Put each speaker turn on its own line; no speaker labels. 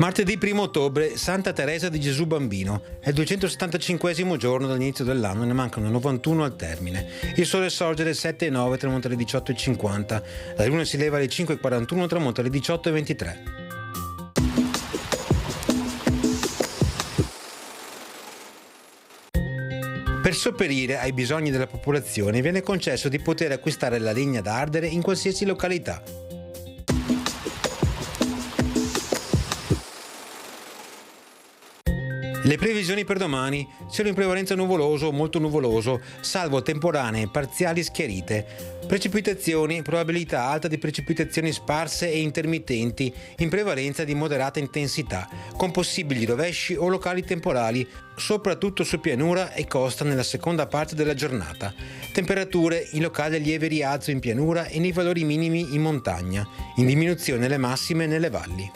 Martedì 1 ottobre, Santa Teresa di Gesù Bambino. È il 275esimo giorno dall'inizio dell'anno, ne mancano 91 al termine. Il sole sorge alle 7:09, tramonta alle 18:50. La luna si leva alle 5:41, tramonta alle 18:23. Per sopperire ai bisogni della popolazione viene concesso di poter acquistare la legna da ardere in qualsiasi località. Le previsioni per domani: cielo in prevalenza nuvoloso o molto nuvoloso, salvo temporanee parziali schiarite. Precipitazioni: probabilità alta di precipitazioni sparse e intermittenti, in prevalenza di moderata intensità, con possibili rovesci o locali temporali, soprattutto su pianura e costa nella seconda parte della giornata. Temperature: in locale lieve rialzo in pianura e nei valori minimi in montagna, in diminuzione le massime nelle valli.